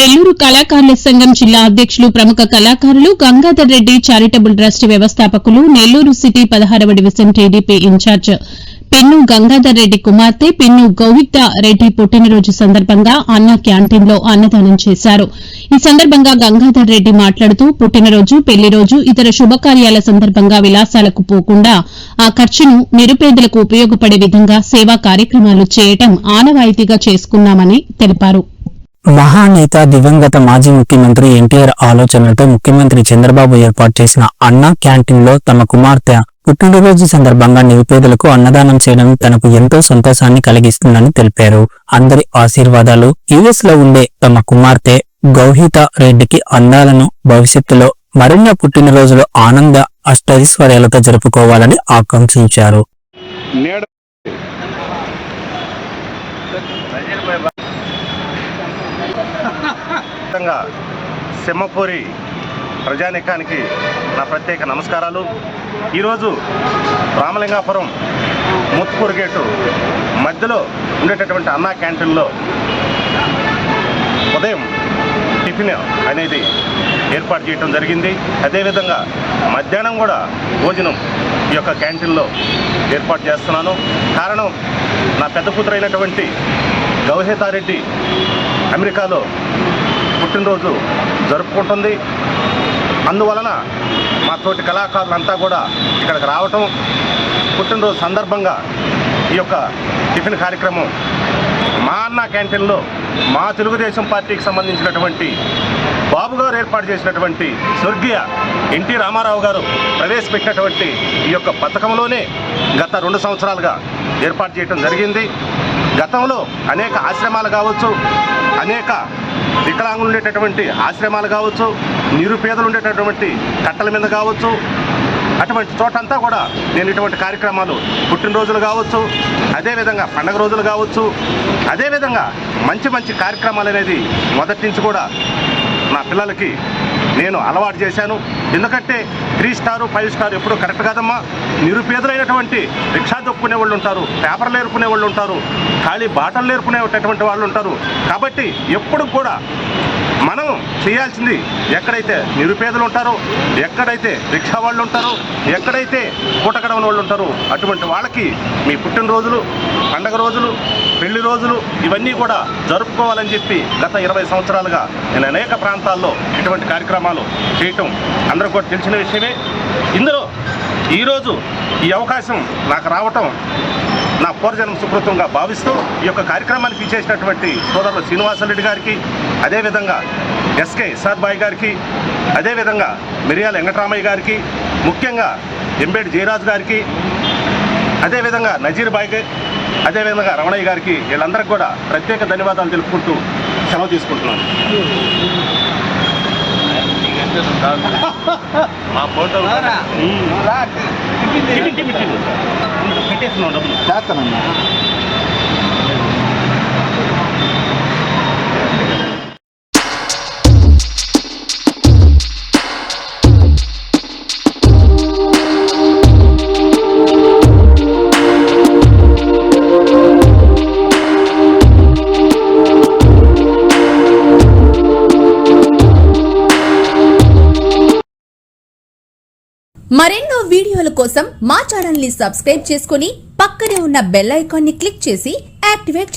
నెల్లూరు కళాకారుల సంఘం జిల్లా అధ్యక్షులు ప్రముఖ కళాకారులు గంగాధర్ రెడ్డి చారిటబుల్ ట్రస్ట్ వ్యవస్థాపకులు నెల్లూరు సిటీ 16వ division TDP incharge Pennu Gangadhar Reddy కుమార్తె పెన్ను గౌవిత రెడ్డి పుట్టినరోజు సందర్భంగా అన్న క్యాంటీన్లో అన్నదానం చేశారు. ఈ సందర్భంగా గంగాధర్ రెడ్డి మాట్లాడుతూ పుట్టినరోజు, పెళ్లిరోజు, ఇతర శుభకార్యాల సందర్భంగా విలాసాలకు పోకుండా ఆ ఖర్చును నిరుపేదలకు ఉపయోగపడే విధంగా సేవా కార్యక్రమాలు చేయడం ఆనవాయితీగా చేసుకున్నామని తెలిపారు. మహానేత దివంగత మాజీ ముఖ్యమంత్రి ఎన్టీఆర్ ఆలోచనలతో ముఖ్యమంత్రి చంద్రబాబు ఏర్పాటు చేసిన అన్నా క్యాంటీన్ లో తమ కుమార్తె పుట్టినరోజు సందర్భంగా నిరుపేదలకు అన్నదానం చేయడం తనకు ఎంతో సంతోషాన్ని కలిగిస్తుందని తెలిపారు. అందరి ఆశీర్వాదాలు యుఎస్ లో ఉండే తమ కుమార్తె గౌహిత రెడ్డికి అందాలను భవిష్యత్తులో మరిన్ని పుట్టినరోజులు ఆనంద అష్టైశ్వర్యాలతో జరుపుకోవాలని ఆకాంక్షించారు. సింహపూరి ప్రజానీకానికి నా ప్రత్యేక నమస్కారాలు. ఈరోజు రామలింగాపురం ముత్తుకూరు గేటు మధ్యలో ఉండేటటువంటి అన్నా క్యాంటీన్లో ఉదయం టిఫిన్ అనేది ఏర్పాటు చేయడం జరిగింది. అదేవిధంగా మధ్యాహ్నం కూడా భోజనం ఈ యొక్క క్యాంటీన్లో ఏర్పాటు చేస్తున్నాను. కారణం, నా పెద్ద కూతురు అయినటువంటి గౌహితారెడ్డి అమెరికాలో పుట్టినరోజు జరుపుకుంటుంది. అందువలన మా తోటి కళాకారులంతా కూడా ఇక్కడికి రావటం, పుట్టినరోజు సందర్భంగా ఈ యొక్క టిఫిన్ కార్యక్రమం మా అన్న క్యాంటీన్లో మా తెలుగుదేశం పార్టీకి సంబంధించినటువంటి బాబు గారు ఏర్పాటు చేసినటువంటి స్వర్గీయ ఎన్టీ రామారావు గారు ప్రవేశపెట్టినటువంటి ఈ యొక్క పథకంలోనే గత 2 సంవత్సరాలుగా ఏర్పాటు చేయడం జరిగింది. గతంలో అనేక ఆశ్రమాలు కావచ్చు, అనేక వికలాంగులు ఉండేటటువంటి ఆశ్రమాలు కావచ్చు, నిరుపేదలు ఉండేటటువంటి కట్టల మీద కావచ్చు, అటువంటి చోటంతా కూడా నేను ఇటువంటి కార్యక్రమాలు పుట్టినరోజులు కావచ్చు, అదేవిధంగా పండగ రోజులు కావచ్చు, అదేవిధంగా మంచి మంచి కార్యక్రమాలు అనేది మొదటి నుంచి కూడా నా పిల్లలకి నేను అలవాటు చేశాను. ఎందుకంటే 3 స్టార్ 5 స్టార్ ఎప్పుడూ కరెక్ట్ కాదమ్మా. నిరుపేదలైనటువంటి రిక్షా దొక్కునే వాళ్ళు ఉంటారు, పేపర్లు ఏరుకునే వాళ్ళు ఉంటారు, ఖాళీ బాటలు ఏరుకునేటటువంటి వాళ్ళు ఉంటారు. కాబట్టి ఎప్పుడు కూడా మనం చేయాల్సింది, ఎక్కడైతే నిరుపేదలు ఉంటారో, ఎక్కడైతే రిక్షా వాళ్ళు ఉంటారో, ఎక్కడైతే పూటగడవని వాళ్ళు ఉంటారో అటువంటి వాళ్ళకి మీ పుట్టినరోజులు, పండగ రోజులు, పెళ్లి రోజులు ఇవన్నీ కూడా జరుపుకోవాలని చెప్పి గత 20 సంవత్సరాలుగా నేను అనేక ప్రాంతాల్లో ఇటువంటి కార్యక్రమాలు చేయటం అందరూ కూడా తెలిసిన విషయమే. ఇందులో ఈరోజు ఈ అవకాశం నాకు రావటం నా పూర్వజన్మ సుకృతంగా భావిస్తూ ఈ యొక్క కార్యక్రమానికి ఇచ్చేసినటువంటి సోదరులు శ్రీనివాసరెడ్డి గారికి, అదేవిధంగా ఎస్కే ఇసాద్ బాయ్ గారికి, అదేవిధంగా మిరియాల వెంకటరామయ్య గారికి, ముఖ్యంగా ఎంబేడి జయరాజు గారికి, అదేవిధంగా నజీర్ బాయ్కి, అదేవిధంగా రమణయ్య గారికి, వీళ్ళందరికీ కూడా ప్రత్యేక ధన్యవాదాలు తెలుపుకుంటూ సెలవు తీసుకుంటున్నాను. మా ఫోటో పెట్టేస్తున్నాం డబ్బులు చేస్తానన్నా. మరెన్నో వీడియోల కోసం మా ఛానల్ ని సబ్స్క్రైబ్ చేసుకుని పక్కనే ఉన్న బెల్ ఐకాన్ ని క్లిక్ చేసి యాక్టివేట్